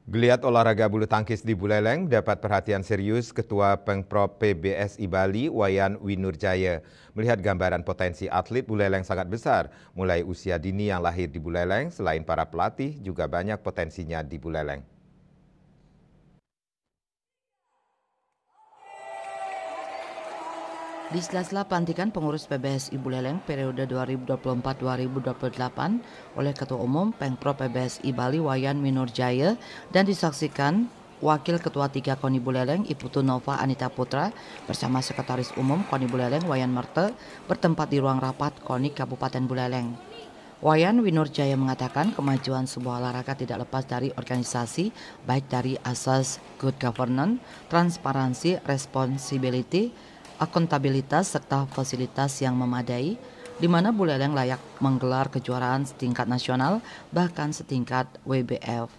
Geliat olahraga bulu tangkis di Buleleng dapat perhatian serius Ketua Pengprov PBSI Bali, Wayan Winurjaya. Melihat gambaran potensi atlet Buleleng sangat besar, mulai usia dini yang lahir di Buleleng, selain para pelatih juga banyak potensinya di Buleleng. Di sela-sela pelantikan pengurus PBSI Buleleng periode 2024-2028 oleh Ketua Umum Pengprov PBSI Bali Wayan Winurjaya dan disaksikan Wakil Ketua 3 KONI Buleleng Iputu Nova Anita Putra bersama Sekretaris Umum KONI Buleleng Wayan Merte bertempat di ruang rapat KONI Kabupaten Buleleng. Wayan Winurjaya mengatakan kemajuan sebuah olahraga tidak lepas dari organisasi, baik dari asas good governance, transparansi, responsibility, akuntabilitas, serta fasilitas yang memadai, di mana Buleleng layak menggelar kejuaraan setingkat nasional, bahkan setingkat WBF.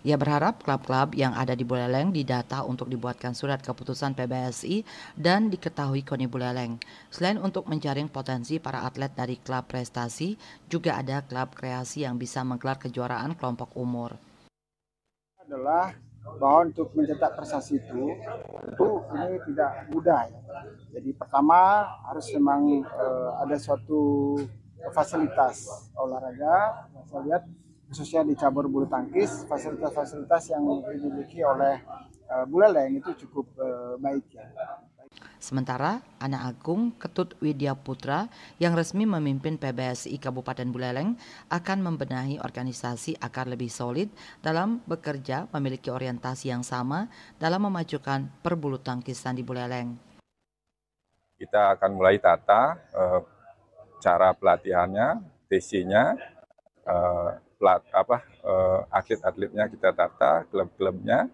Ia berharap klub-klub yang ada di Buleleng didata untuk dibuatkan surat keputusan PBSI dan diketahui KONI Buleleng. Selain untuk menjaring potensi para atlet dari klub prestasi, juga ada klub kreasi yang bisa menggelar kejuaraan kelompok umur. Adalah bahwa untuk mencetak prestasi itu ini tidak mudah ya. Jadi pertama harus memang ada suatu fasilitas olahraga. Saya lihat khususnya di cabur bulu tangkis, fasilitas-fasilitas yang dimiliki oleh Buleleng itu cukup baik ya. Sementara anak Agung Ketut Widya Putra yang resmi memimpin PBSI Kabupaten Buleleng akan membenahi organisasi agar lebih solid dalam bekerja, memiliki orientasi yang sama dalam memajukan perbulu tangkisan di Buleleng. Kita akan mulai tata cara pelatihannya, TC-nya, atlet-atletnya kita tata, klub-klubnya,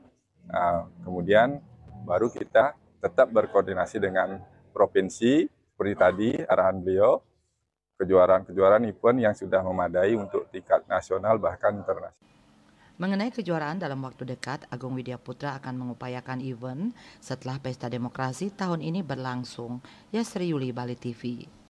kemudian baru kita tetap berkoordinasi dengan provinsi, seperti tadi arahan beliau, kejuaraan-kejuaraan event yang sudah memadai untuk tingkat nasional bahkan internasional. Mengenai kejuaraan dalam waktu dekat, Agung Widya Putra akan mengupayakan event setelah Pesta Demokrasi tahun ini berlangsung. Yasri Yuli, Bali TV.